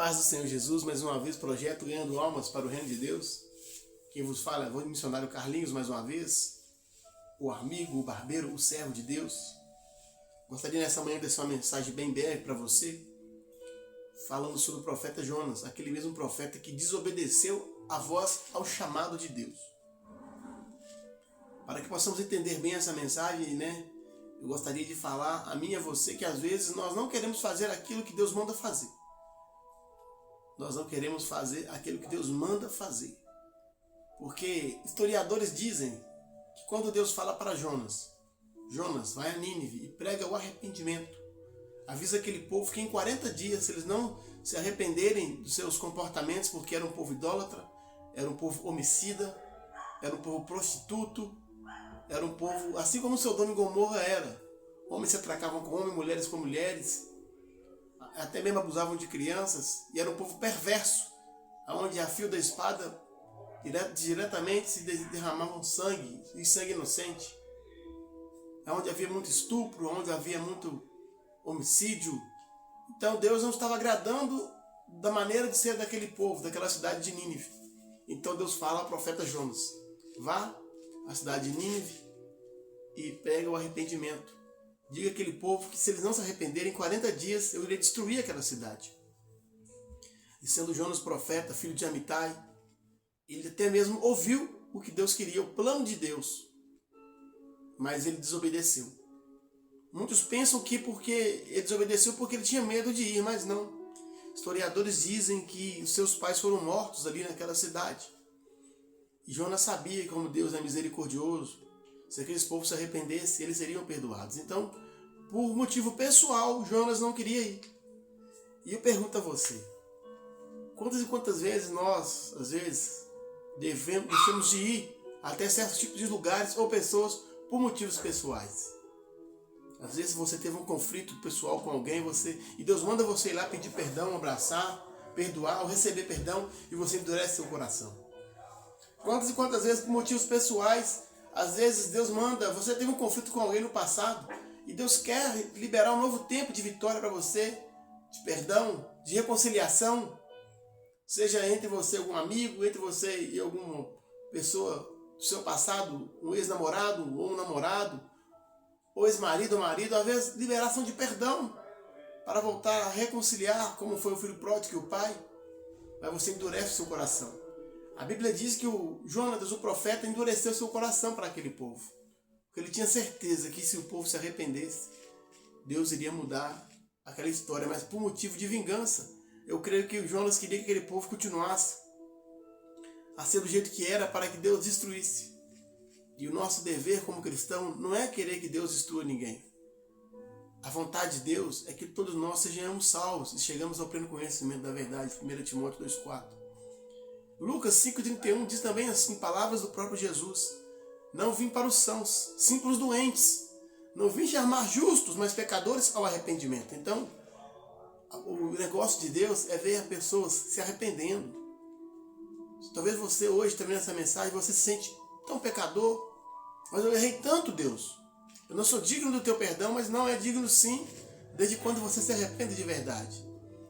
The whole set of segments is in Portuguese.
paz do Senhor Jesus, mais uma vez, projeto Ganhando Almas para o Reino de Deus. Quem vos fala é o missionário Carlinhos, mais uma vez, o amigo, o barbeiro, o servo de Deus. Gostaria nessa manhã de deixar uma mensagem bem breve para você, falando sobre o profeta Jonas, aquele mesmo profeta que desobedeceu a voz ao chamado de Deus. Para que possamos entender bem essa mensagem, eu gostaria de falar a mim e a você que às vezes nós não queremos fazer aquilo que Deus manda fazer. Nós não queremos fazer aquilo que Deus manda fazer. Porque historiadores dizem que quando Deus fala para Jonas, Jonas, vai a Nínive e prega o arrependimento. Avisa aquele povo que em 40 dias, se eles não se arrependerem dos seus comportamentos, porque era um povo idólatra, era um povo homicida, era um povo prostituto, era um povo, assim como Sodoma e Gomorra era. Homens se atracavam com homens, mulheres com mulheres, até mesmo abusavam de crianças, e era um povo perverso, onde a fio da espada diretamente se derramavam sangue, e sangue inocente, onde havia muito estupro, onde havia muito homicídio. Então Deus não estava agradando da maneira de ser daquele povo, daquela cidade de Nínive. Então Deus fala ao profeta Jonas, vá à cidade de Nínive e prega o arrependimento. Diga àquele povo que se eles não se arrependerem, em 40 dias eu irei destruir aquela cidade. E sendo Jonas profeta, filho de Amitai, ele até mesmo ouviu o que Deus queria, o plano de Deus. Mas ele desobedeceu. Muitos pensam que porque ele desobedeceu porque ele tinha medo de ir, mas não. Historiadores dizem que os seus pais foram mortos ali naquela cidade. E Jonas sabia que como Deus é misericordioso, se aqueles povos se arrependessem, eles seriam perdoados. Então, por motivo pessoal, Jonas não queria ir. E eu pergunto a você, quantas e quantas vezes nós, às vezes, deixamos de ir até certos tipos de lugares ou pessoas por motivos pessoais? Às vezes você teve um conflito pessoal com alguém, e Deus manda você ir lá pedir perdão, abraçar, perdoar ou receber perdão, e você endurece seu coração. Quantas e quantas vezes por motivos pessoais, às vezes Deus manda, você teve um conflito com alguém no passado, e Deus quer liberar um novo tempo de vitória para você, de perdão, de reconciliação, seja entre você e algum amigo, entre você e alguma pessoa do seu passado, um ex-namorado ou um namorado, ou ex-marido ou marido, às vezes liberação de perdão, para voltar a reconciliar, como foi o filho pródigo e o pai, mas você endurece o seu coração. A Bíblia diz que o Jonas, o profeta, endureceu seu coração para aquele povo. Porque ele tinha certeza que se o povo se arrependesse, Deus iria mudar aquela história. Mas por motivo de vingança, eu creio que o Jonas queria que aquele povo continuasse a ser do jeito que era para que Deus destruísse. E o nosso dever como cristão não é querer que Deus destrua ninguém. A vontade de Deus é que todos nós sejamos salvos e chegamos ao pleno conhecimento da verdade. 1 Timóteo 2,4. Lucas 5,31 diz também assim, palavras do próprio Jesus. Não vim para os sãos, sim para os doentes. Não vim chamar justos, mas pecadores ao arrependimento. Então, o negócio de Deus é ver as pessoas se arrependendo. Talvez você hoje, também nessa mensagem, você se sente tão pecador. Mas eu errei tanto, Deus. Eu não sou digno do teu perdão, mas não é digno sim, desde quando você se arrepende de verdade.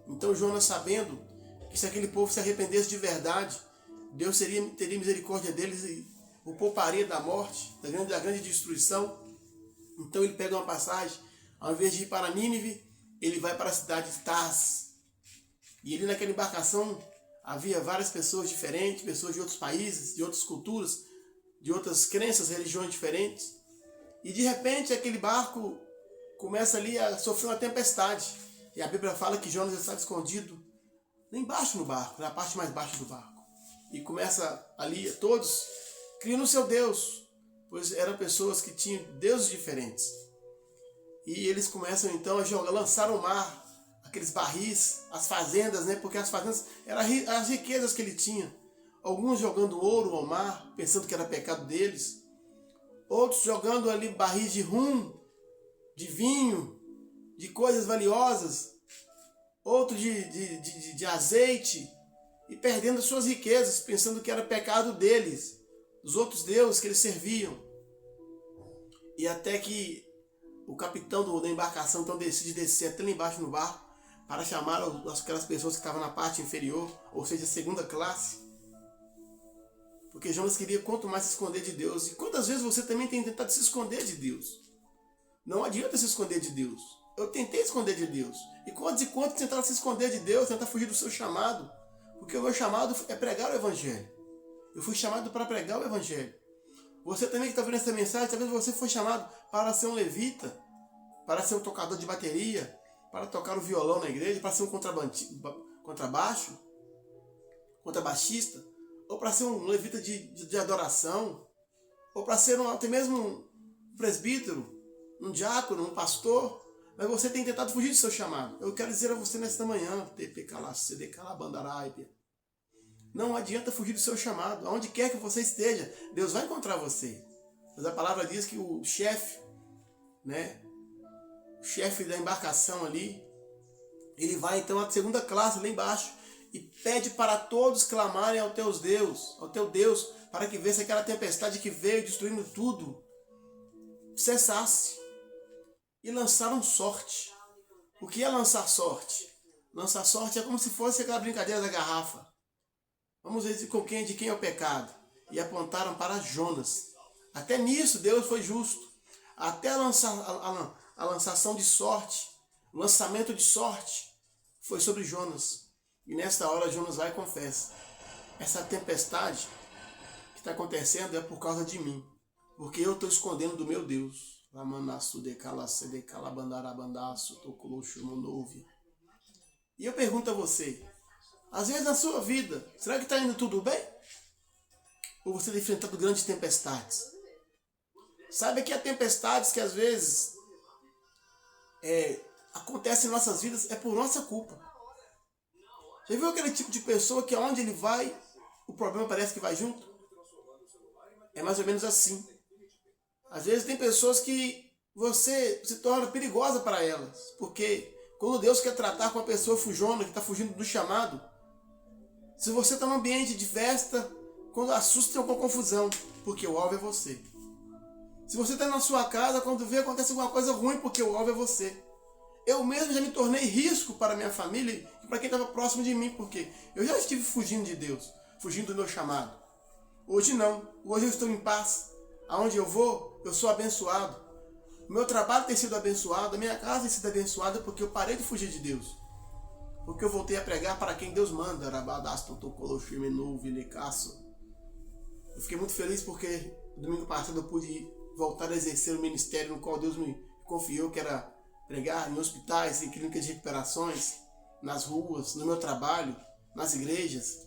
Então Jonas, sabendo que se aquele povo se arrependesse de verdade, Deus teria misericórdia deles e o pouparia da morte, da grande destruição. Então ele pega uma passagem, ao invés de ir para Nínive, ele vai para a cidade de Tarsis. E ali naquela embarcação havia várias pessoas diferentes, pessoas de outros países, de outras culturas, de outras crenças, religiões diferentes. E de repente aquele barco começa ali a sofrer uma tempestade. E a Bíblia fala que Jonas estava escondido lá embaixo no barco, na parte mais baixa do barco. E começa ali todos criando o seu Deus, pois eram pessoas que tinham deuses diferentes. E eles começam então a lançar ao mar aqueles barris, as fazendas, porque as fazendas eram as riquezas que ele tinha. Alguns jogando ouro ao mar, pensando que era pecado deles. Outros jogando ali barris de rum, de vinho, de coisas valiosas. Outros de azeite, e perdendo suas riquezas, pensando que era pecado deles, dos outros deuses que eles serviam. E até que o capitão da embarcação então decide descer até lá embaixo no barco, para chamar aquelas pessoas que estavam na parte inferior, ou seja, segunda classe. Porque Jonas queria quanto mais se esconder de Deus. E quantas vezes você também tem tentado se esconder de Deus? Não adianta se esconder de Deus. Eu tentei esconder de Deus. E quantos tentaram se esconder de Deus, tentar fugir do seu chamado? Porque o meu chamado é pregar o Evangelho. Eu fui chamado para pregar o Evangelho. Você também que está vendo essa mensagem, talvez você foi chamado para ser um levita, para ser um tocador de bateria, para tocar o violão na igreja, para ser um contrabaixo, contrabaixista, ou para ser um levita de adoração, ou para ser até mesmo um presbítero, um diácono, um pastor. Mas você tem tentado fugir do seu chamado. Eu quero dizer a você nesta manhã, não adianta fugir do seu chamado. Aonde quer que você esteja, Deus vai encontrar você. Mas a palavra diz que o chefe, o chefe da embarcação ali, ele vai então à segunda classe lá embaixo e pede para todos clamarem ao teu Deus, para que vesse aquela tempestade que veio destruindo tudo, cessasse. E lançaram sorte. O que é lançar sorte? Lançar sorte é como se fosse aquela brincadeira da garrafa. Vamos ver de quem é o pecado. E apontaram para Jonas. Até nisso Deus foi justo. Até a lançação de sorte, o lançamento de sorte, foi sobre Jonas. E nesta hora Jonas vai e confessa: essa tempestade que está acontecendo é por causa de mim. Porque eu estou escondendo do meu Deus. E eu pergunto a você, às vezes na sua vida, será que está indo tudo bem? Ou você está enfrentando grandes tempestades? Sabe que há tempestades que às vezes acontecem em nossas vidas é por nossa culpa. Já viu aquele tipo de pessoa que aonde ele vai, o problema parece que vai junto? É mais ou menos assim. Às vezes tem pessoas que você se torna perigosa para elas. Porque quando Deus quer tratar com a pessoa fujona, que está fugindo do chamado, se você está num ambiente de festa, quando assusta, tem uma confusão, porque o alvo é você. Se você está na sua casa, quando vê, acontece alguma coisa ruim, porque o alvo é você. Eu mesmo já me tornei risco para a minha família e para quem estava próximo de mim, porque eu já estive fugindo de Deus, fugindo do meu chamado. Hoje não. Hoje eu estou em paz. Aonde eu vou, eu sou abençoado. O meu trabalho tem sido abençoado, a minha casa tem sido abençoada porque eu parei de fugir de Deus. Porque eu voltei a pregar para quem Deus manda. Eu fiquei muito feliz porque domingo passado eu pude voltar a exercer o ministério no qual Deus me confiou, que era pregar em hospitais, em clínicas de recuperações, nas ruas, no meu trabalho, nas igrejas.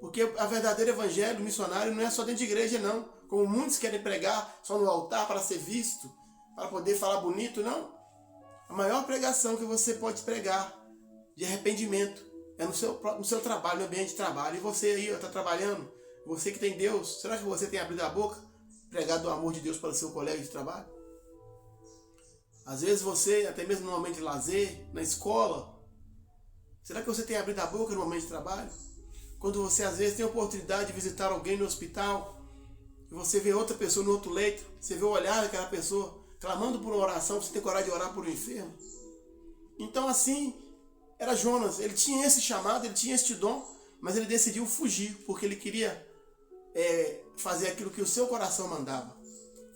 Porque a verdadeiro evangelho missionário não é só dentro de igreja, não. Como muitos querem pregar só no altar para ser visto, para poder falar bonito, não. A maior pregação que você pode pregar de arrependimento é no seu trabalho, no ambiente de trabalho. E você aí está trabalhando, você que tem Deus, será que você tem abrido a boca, pregado o amor de Deus para o seu colega de trabalho? Às vezes você, até mesmo no momento de lazer, na escola, será que você tem abrido a boca no momento de trabalho? Quando você às vezes tem a oportunidade de visitar alguém no hospital, e você vê outra pessoa no outro leito, você vê o olhar daquela pessoa clamando por uma oração, você tem coragem de orar por um enfermo. Então assim, era Jonas, ele tinha esse chamado, ele tinha este dom, mas ele decidiu fugir, porque ele queria fazer aquilo que o seu coração mandava.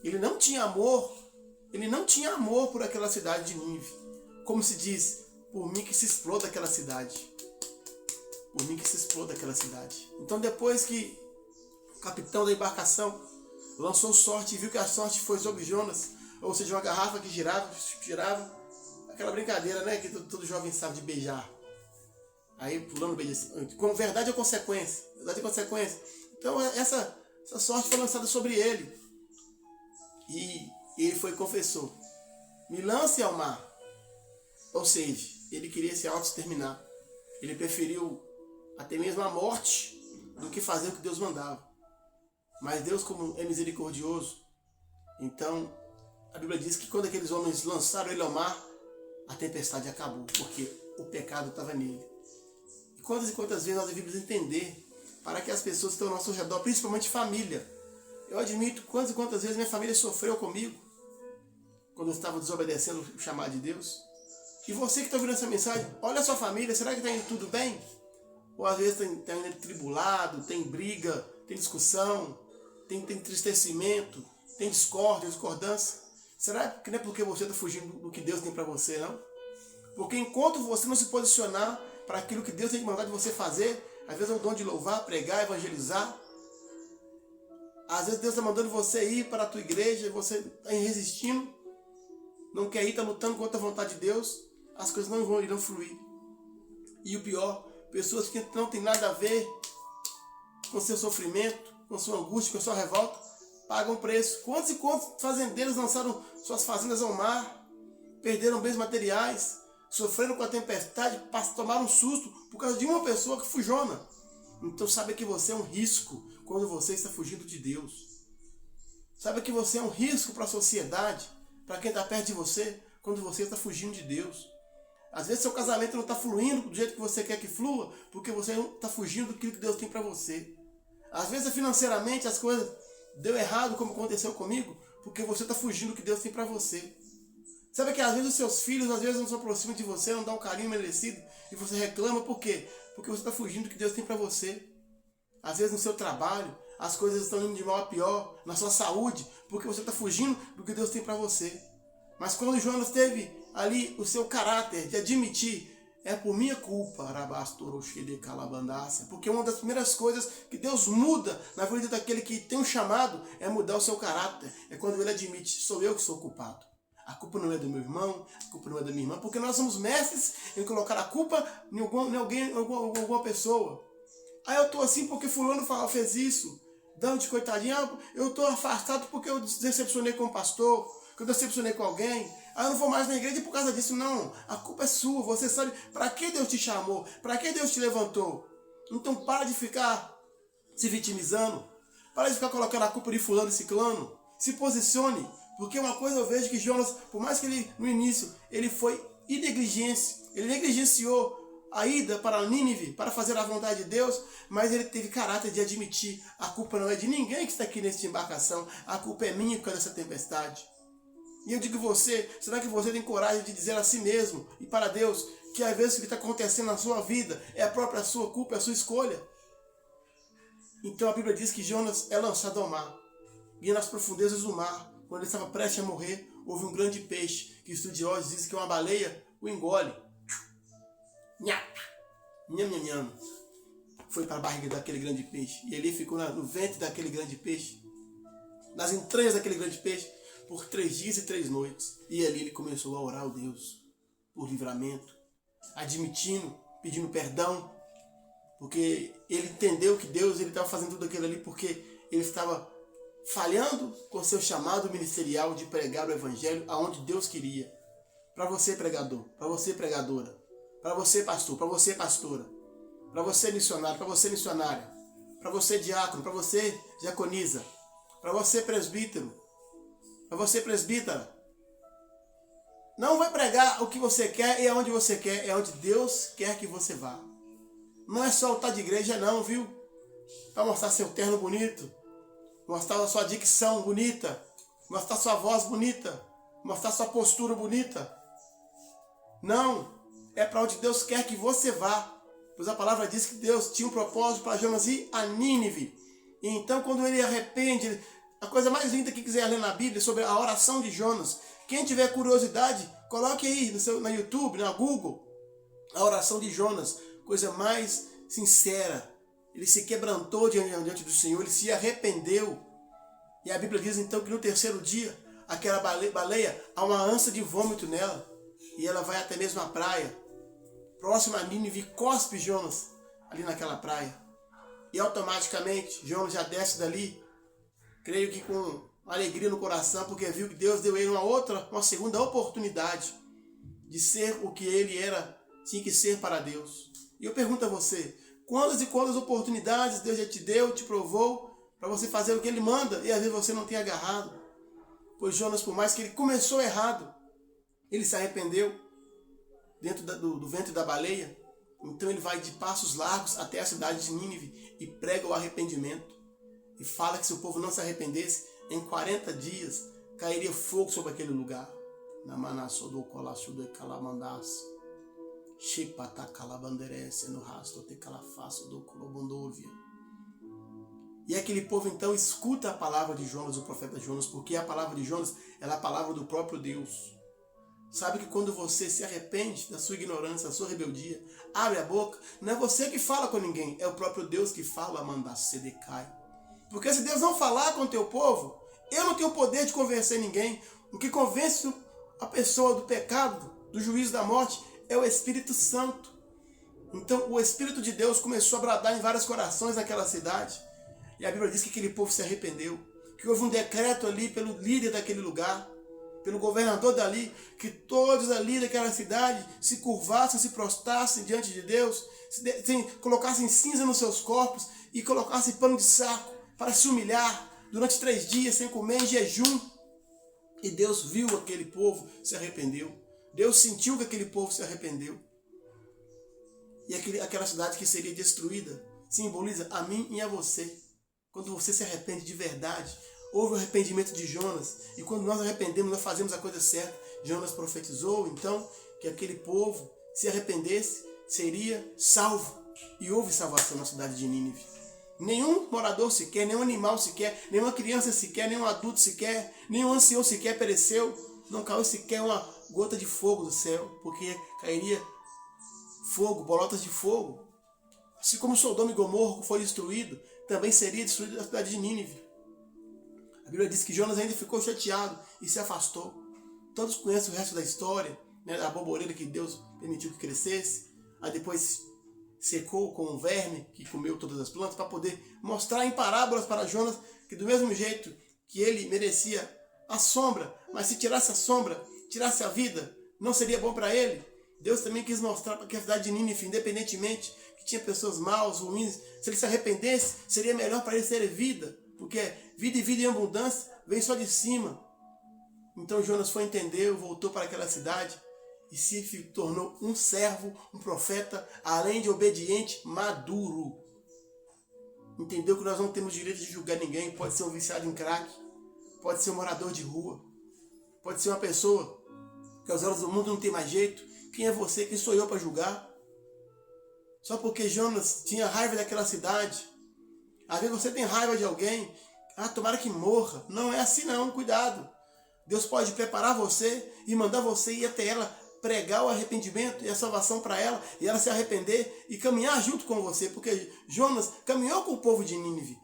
Ele não tinha amor por aquela cidade de Nínive. Como se diz, por mim que se exploda aquela cidade. Por mim que se exploda aquela cidade. Então depois que o capitão da embarcação lançou sorte e viu que a sorte foi sobre Jonas, ou seja, uma garrafa que girava, aquela brincadeira, né, que todo jovem sabe de beijar. Aí pulando beija, com verdade ou consequência. Verdade ou consequência. Então essa sorte foi lançada sobre ele. E ele foi e confessou: me lance ao mar. Ou seja, ele queria se auto-exterminar. Ele preferiu até mesmo a morte do que fazer o que Deus mandava. Mas Deus, como é misericordioso, então a Bíblia diz que quando aqueles homens lançaram ele ao mar, a tempestade acabou, porque o pecado estava nele. E quantas vezes nós devemos entender para que as pessoas que estão ao nosso redor, principalmente família. Eu admito quantas vezes minha família sofreu comigo quando eu estava desobedecendo o chamado de Deus. E você que está ouvindo essa mensagem, olha a sua família, será que está indo tudo bem? Ou às vezes está indo tribulado, tem briga, tem discussão, tem entristecimento, tem discórdia, discordância. Será que não é porque você está fugindo do que Deus tem para você, não? Porque enquanto você não se posicionar para aquilo que Deus tem que mandar de você fazer, às vezes é o dom de louvar, pregar, evangelizar. Às vezes Deus está mandando você ir para a tua igreja e você está resistindo, não quer ir, está lutando contra a vontade de Deus, as coisas não irão fluir. E o pior, pessoas que não têm nada a ver com seu sofrimento, com sua angústia, com sua revolta, pagam preço. Quantos e quantos fazendeiros lançaram suas fazendas ao mar, perderam bens materiais, sofreram com a tempestade, tomaram um susto por causa de uma pessoa que fujona. Então saiba que você é um risco quando você está fugindo de Deus. Saiba que você é um risco para a sociedade, para quem está perto de você, quando você está fugindo de Deus. Às vezes seu casamento não está fluindo do jeito que você quer que flua, porque você não está fugindo do que Deus tem para você. Às vezes financeiramente as coisas deu errado, como aconteceu comigo, porque você está fugindo do que Deus tem para você. Sabe que às vezes os seus filhos às vezes não se aproximam de você, não dão um carinho merecido, e você reclama, por quê? Porque você está fugindo do que Deus tem para você. Às vezes no seu trabalho, as coisas estão indo de mal a pior, na sua saúde, porque você está fugindo do que Deus tem para você. Mas quando Jonas teve ali o seu caráter de admitir, é por minha culpa, porque uma das primeiras coisas que Deus muda na vida daquele que tem um chamado é mudar o seu caráter. É quando ele admite, sou eu que sou culpado. A culpa não é do meu irmão, a culpa não é da minha irmã, porque nós somos mestres em colocar a culpa em alguém, em alguma pessoa. Ah, eu estou assim porque fulano fez isso. Dando de coitadinho, eu estou afastado porque eu decepcionei com o pastor, que eu decepcionei com alguém. Ah, eu não vou mais na igreja por causa disso. Não, a culpa é sua. Você sabe para que Deus te chamou, para que Deus te levantou. Então para de ficar se vitimizando, para de ficar colocando a culpa de fulano e ciclano. Se posicione, porque uma coisa eu vejo que Jonas, por mais que ele no início ele foi negligência, ele negligenciou a ida para Nínive, para fazer a vontade de Deus, mas ele teve caráter de admitir, a culpa não é de ninguém que está aqui nesta embarcação, a culpa é minha por causa dessa tempestade. E eu digo você, será que você tem coragem de dizer a si mesmo e para Deus que às vezes o que está acontecendo na sua vida é a própria sua culpa, é a sua escolha? Então a Bíblia diz que Jonas é lançado ao mar, e nas profundezas do mar, quando ele estava prestes a morrer, houve um grande peixe, que estudiosos dizem que é uma baleia, o engole. Nham. Foi para a barriga daquele grande peixe. E ele ficou no ventre daquele grande peixe, nas entranhas daquele grande peixe, por 3 dias e 3 noites. E ali ele começou a orar ao Deus por livramento, admitindo, pedindo perdão, porque ele entendeu que Deus estava fazendo tudo aquilo ali porque ele estava falhando com seu chamado ministerial de pregar o evangelho aonde Deus queria. Para você, pregador, para você, pregadora, para você, pastor, para você, pastora, para você, missionário, para você, missionária, para você, diácono, para você, diaconisa, para você, presbítero, para você, presbítera. Não vai pregar o que você quer e aonde você quer, é onde Deus quer que você vá. Não é só estar de igreja não, viu? Para mostrar seu terno bonito, mostrar a sua dicção bonita, mostrar sua voz bonita, mostrar sua postura bonita. Não, é para onde Deus quer que você vá. Pois a palavra diz que Deus tinha um propósito para Jonas ir a Nínive. E então quando ele arrepende, a coisa mais linda que quiser ler na Bíblia sobre a oração de Jonas, quem tiver curiosidade, coloque aí na YouTube, na Google, a oração de Jonas, coisa mais sincera. Ele se quebrantou diante do Senhor, ele se arrependeu. E a Bíblia diz então que no 3º dia, aquela baleia, há uma ânsia de vômito nela. E ela vai até mesmo à praia, próxima a Nínive, cospe Jonas ali naquela praia. E automaticamente Jonas já desce dali, creio que com alegria no coração, porque viu que Deus deu a ele uma segunda oportunidade de ser o que ele tinha que ser para Deus. E eu pergunto a você, quantas e quantas oportunidades Deus já te deu, te provou, para você fazer o que Ele manda, e às vezes você não tem agarrado? Pois Jonas, por mais que ele começou errado, ele se arrependeu dentro do ventre da baleia. Então ele vai de passos largos até a cidade de Nínive e prega o arrependimento. E fala que se o povo não se arrependesse, em 40 dias cairia fogo sobre aquele lugar. Namanaço do colaço do calamandaço. Chipata calabanderece no rasto te calafaço do colobondovia. E aquele povo então escuta a palavra de Jonas, o profeta Jonas, porque a palavra de Jonas é a palavra do próprio Deus. Sabe que quando você se arrepende da sua ignorância, da sua rebeldia, abre a boca, não é você que fala com ninguém, é o próprio Deus que fala, manda se decai. Porque se Deus não falar com o teu povo, eu não tenho o poder de convencer ninguém. O que convence a pessoa do pecado, do juízo da morte, é o Espírito Santo. Então o Espírito de Deus começou a bradar em vários corações naquela cidade. E a Bíblia diz que aquele povo se arrependeu. Que houve um decreto ali pelo líder daquele lugar, pelo governador dali, que todos ali daquela cidade se curvassem, se prostrassem diante de Deus, colocassem cinza nos seus corpos e colocassem pano de saco para se humilhar durante 3 dias sem comer, em jejum. E Deus viu aquele povo, se arrependeu. Deus sentiu que aquele povo se arrependeu. E aquela cidade que seria destruída simboliza a mim e a você. Quando você se arrepende de verdade, houve o arrependimento de Jonas. E quando nós arrependemos, nós fazemos a coisa certa. Jonas profetizou, então, que aquele povo, se arrependesse, seria salvo. E houve salvação na cidade de Nínive. Nenhum morador sequer, nenhum animal sequer, nenhuma criança sequer, nenhum adulto sequer, nenhum ancião sequer pereceu. Não caiu sequer uma gota de fogo do céu, porque cairia fogo, bolotas de fogo. Assim como Sodoma e Gomorra foi destruído, também seria destruída a cidade de Nínive. A Bíblia diz que Jonas ainda ficou chateado e se afastou. Todos conhecem o resto da história, né, da borboleta que Deus permitiu que crescesse. Aí depois secou com um verme que comeu todas as plantas, para poder mostrar em parábolas para Jonas que do mesmo jeito que ele merecia a sombra, mas se tirasse a sombra, tirasse a vida, não seria bom para ele. Deus também quis mostrar para que a cidade de Nínive, independentemente que tinha pessoas maus, ruins, se ele se arrependesse, seria melhor para ele ter vida, porque vida e vida em abundância vem só de cima. Então Jonas foi entender, voltou para aquela cidade e se tornou um servo, um profeta, além de obediente, maduro. Entendeu que nós não temos direito de julgar ninguém. Pode ser um viciado em crack, pode ser um morador de rua, pode ser uma pessoa que aos olhos do mundo não tem mais jeito. Quem é você? Quem sou eu para julgar? Só porque Jonas tinha raiva daquela cidade. Às vezes você tem raiva de alguém, tomara que morra. Não é assim não, cuidado. Deus pode preparar você e mandar você ir até ela, pregar o arrependimento e a salvação para ela, e ela se arrepender e caminhar junto com você, porque Jonas caminhou com o povo de Nínive.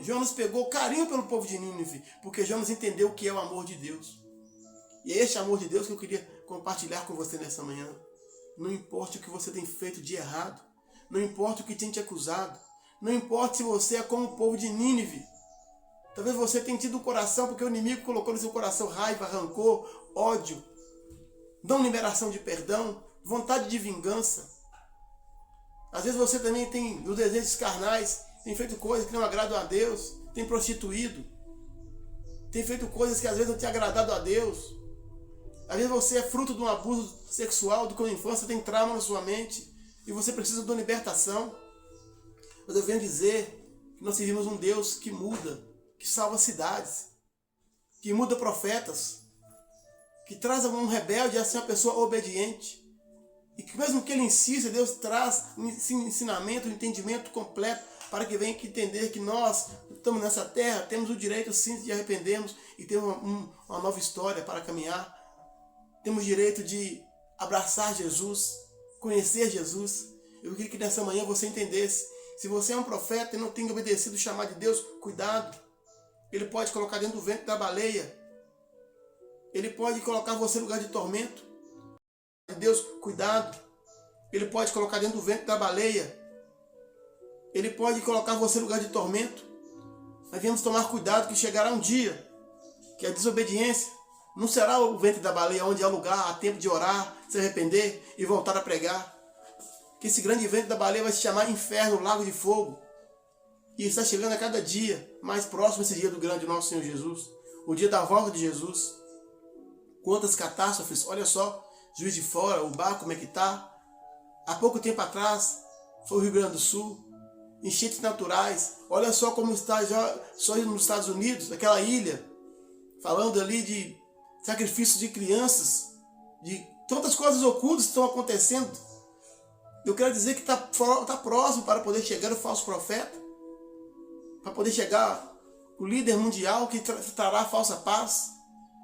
Jonas pegou carinho pelo povo de Nínive, porque Jonas entendeu o que é o amor de Deus. E é este amor de Deus que eu queria compartilhar com você nessa manhã. Não importa o que você tem feito de errado, não importa o que tem te acusado, não importa se você é como o povo de Nínive. Talvez você tenha tido o coração, porque o inimigo colocou no seu coração raiva, rancor, ódio, não liberação de perdão, vontade de vingança. Às vezes você também tem os desejos carnais, tem feito coisas que não agradam a Deus, tem prostituído, tem feito coisas que às vezes não tem agradado a Deus. Às vezes você é fruto de um abuso sexual, de quando a infância tem trauma na sua mente e você precisa de uma libertação. Mas eu venho dizer que nós servimos um Deus que muda, que salva cidades, que muda profetas, que traz um rebelde a ser uma pessoa obediente. E que mesmo que ele insista, Deus traz um ensinamento, um entendimento completo para que venha entender que nós estamos nessa terra, temos o direito sim de arrependermos e temos uma nova história para caminhar. Temos direito de abraçar Jesus, conhecer Jesus. Eu queria que nessa manhã você entendesse. Se você é um profeta e não tem obedecido o chamado de Deus, cuidado. Ele pode colocar dentro do ventre da baleia. Ele pode colocar você no lugar de tormento. Deus, cuidado. Ele pode colocar dentro do ventre da baleia. Ele pode colocar você no lugar de tormento. Mas devemos tomar cuidado que chegará um dia que a desobediência não será o ventre da baleia onde há lugar, há tempo de orar, se arrepender e voltar a pregar. Que esse grande ventre da baleia vai se chamar inferno, lago de fogo. E está chegando a cada dia mais próximo esse dia do grande nosso Senhor Jesus. O dia da volta de Jesus. Quantas catástrofes, olha só, Juiz de Fora, o Bar, como é que está? Há pouco tempo atrás, foi o Rio Grande do Sul. Enchentes naturais, olha só como está já só nos Estados Unidos, aquela ilha, falando ali de sacrifícios de crianças, de tantas coisas ocultas que estão acontecendo. Eu quero dizer que está próximo para poder chegar o falso profeta, para poder chegar o líder mundial que trará a falsa paz,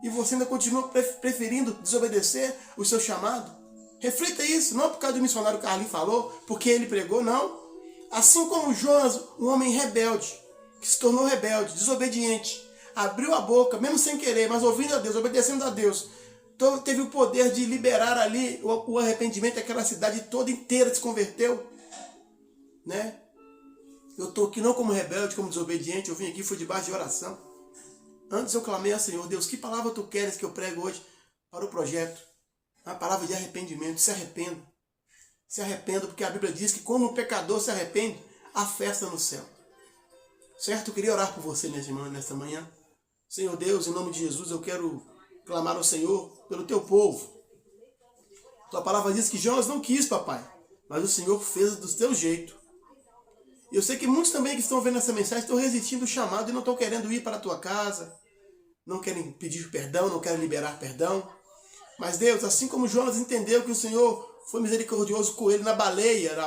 e você ainda continua preferindo desobedecer o seu chamado. Reflita isso, não por causa do missionário Carlinhos falou, porque ele pregou, não. Assim como Jonas, um homem rebelde, que se tornou rebelde, desobediente, abriu a boca, mesmo sem querer, mas ouvindo a Deus, obedecendo a Deus, teve o poder de liberar ali o arrependimento, aquela cidade toda inteira se converteu, né? Eu estou aqui não como rebelde, como desobediente, eu vim aqui, foi debaixo de oração. Antes eu clamei ao Senhor, Deus, que palavra tu queres que eu prego hoje para o projeto? Uma palavra de arrependimento, se arrependa. Se arrependa, porque a Bíblia diz que quando um pecador se arrepende, há festa no céu. Certo? Eu queria orar por você nesta manhã. Senhor Deus, em nome de Jesus, eu quero clamar ao Senhor pelo teu povo. Tua palavra diz que Jonas não quis, papai, mas o Senhor fez do teu jeito. Eu sei que muitos também que estão vendo essa mensagem estão resistindo ao chamado e não estão querendo ir para a tua casa, não querem pedir perdão, não querem liberar perdão. Mas Deus, assim como Jonas entendeu que o Senhor foi misericordioso com ele na baleia,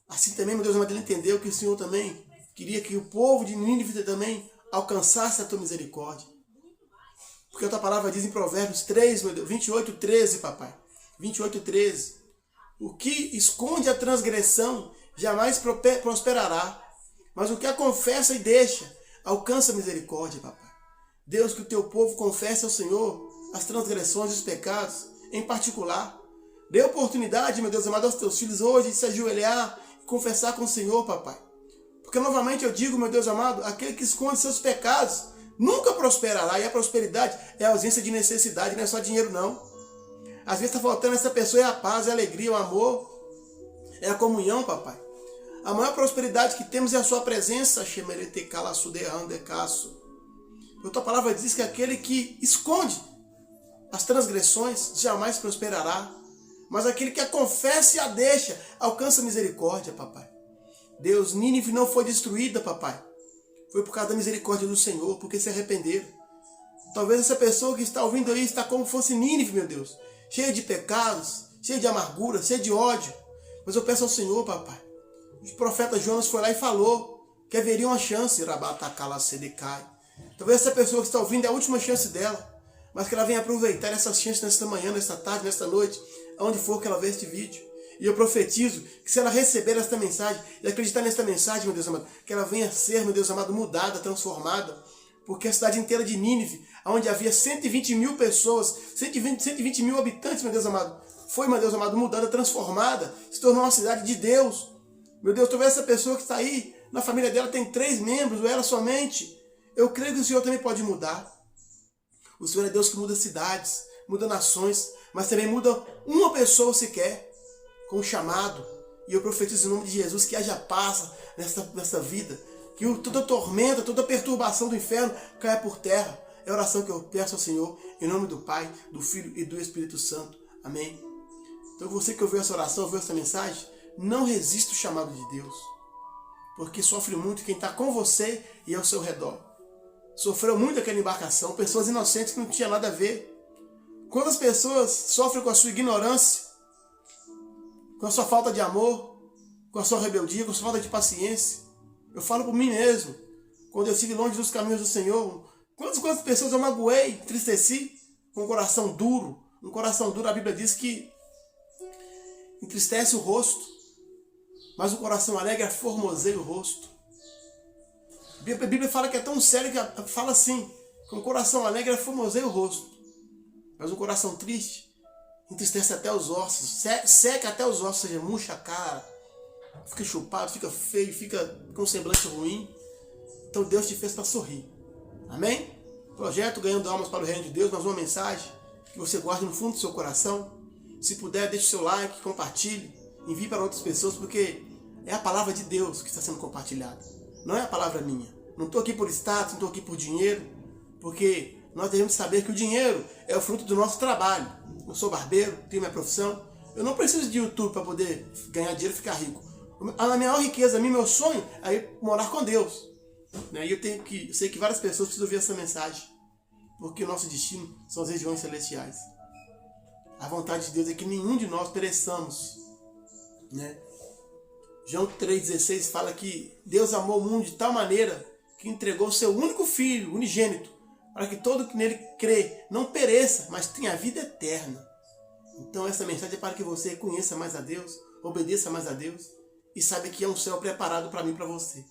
assim também, meu Deus amado, ele entendeu que o Senhor também queria que o povo de Nínive também alcançasse a tua misericórdia. Porque a tua palavra diz em Provérbios 3, meu Deus, 28:13, papai. 28:13. O que esconde a transgressão jamais prosperará, mas o que a confessa e deixa alcança a misericórdia, papai. Deus, que o teu povo confesse ao Senhor as transgressões e os pecados, em particular. Dê oportunidade, meu Deus amado, aos teus filhos hoje de se ajoelhar e confessar com o Senhor, papai. Porque novamente eu digo, meu Deus amado, aquele que esconde seus pecados nunca prosperará, e a prosperidade é a ausência de necessidade, não é só dinheiro não. Às vezes está faltando essa pessoa é a paz, é a alegria, o amor, é a comunhão, papai. A maior prosperidade que temos é a sua presença, a tua palavra diz que aquele que esconde as transgressões jamais prosperará, mas aquele que a confessa e a deixa alcança misericórdia, papai. Deus, Nínive não foi destruída, papai. Foi por causa da misericórdia do Senhor, porque se arrependeram. Talvez essa pessoa que está ouvindo aí está como fosse Nínive, meu Deus, cheia de pecados, cheia de amargura, cheia de ódio. Mas eu peço ao Senhor, papai. O profeta Jonas foi lá e falou que haveria uma chance. Talvez essa pessoa que está ouvindo é a última chance dela, mas que ela venha aproveitar essa chance nesta manhã, nesta tarde, nesta noite, aonde for que ela ver este vídeo. E eu profetizo que se ela receber esta mensagem e acreditar nesta mensagem, meu Deus amado, que ela venha ser, meu Deus amado, mudada, transformada. Porque a cidade inteira de Nínive, onde havia 120 mil pessoas, 120 mil habitantes, meu Deus amado, foi, meu Deus amado, mudada, transformada, se tornou uma cidade de Deus. Meu Deus, talvez essa pessoa que está aí, na família dela tem 3 membros, ou ela somente. Eu creio que o Senhor também pode mudar. O Senhor é Deus que muda cidades, muda nações, mas também muda uma pessoa sequer, com um chamado. E eu profetizo em nome de Jesus que haja paz nessa vida, que toda tormenta, toda perturbação do inferno caia por terra. É a oração que eu peço ao Senhor, em nome do Pai, do Filho e do Espírito Santo. Amém? Então você que ouviu essa oração, ouviu essa mensagem, não resista ao chamado de Deus. Porque sofre muito quem está com você e ao seu redor. Sofreu muito aquela embarcação, pessoas inocentes que não tinham nada a ver. Quantas pessoas sofrem com a sua ignorância, com a sua falta de amor, com a sua rebeldia, com a sua falta de paciência. Eu falo por mim mesmo. Quando eu estive longe dos caminhos do Senhor, quantas pessoas eu magoei, entristeci, com um coração duro. Um coração duro, a Bíblia diz que entristece o rosto, mas o coração alegre formoseia o rosto. A Bíblia fala que é tão sério que fala assim, que um coração alegre formoseia o rosto, mas um coração triste entristece até os ossos, seca até os ossos, ou seja, murcha a cara, fica chupado, fica feio, fica com um semblante ruim. Então Deus te fez para sorrir. Amém? Projeto Ganhando Almas para o Reino de Deus, mais uma mensagem que você guarde no fundo do seu coração. Se puder, deixe o seu like, compartilhe, envie para outras pessoas, porque é a palavra de Deus que está sendo compartilhada. Não é a palavra minha. Não estou aqui por status, não estou aqui por dinheiro, porque nós devemos saber que o dinheiro é o fruto do nosso trabalho. Eu sou barbeiro, tenho minha profissão. Eu não preciso de YouTube para poder ganhar dinheiro e ficar rico. A minha maior riqueza, meu sonho é ir morar com Deus. E eu sei que várias pessoas precisam ouvir essa mensagem. porque o nosso destino são as regiões celestiais. A vontade de Deus é que nenhum de nós pereçamos, né? João 3,16 fala que Deus amou o mundo de tal maneira que entregou o seu único filho, unigênito, para que todo que nele crê não pereça, mas tenha vida eterna. Então essa mensagem é para que você conheça mais a Deus, obedeça mais a Deus e saiba que é um céu preparado para mim e para você.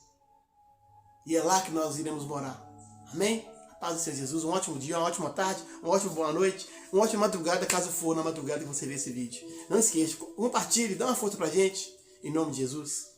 E é lá que nós iremos morar. Amém? A paz do Senhor Jesus, um ótimo dia, uma ótima tarde, uma ótima boa noite, uma ótima madrugada, caso for na madrugada que você ver esse vídeo. Não esqueça, compartilhe, dá uma força pra gente. Em nome de Jesus.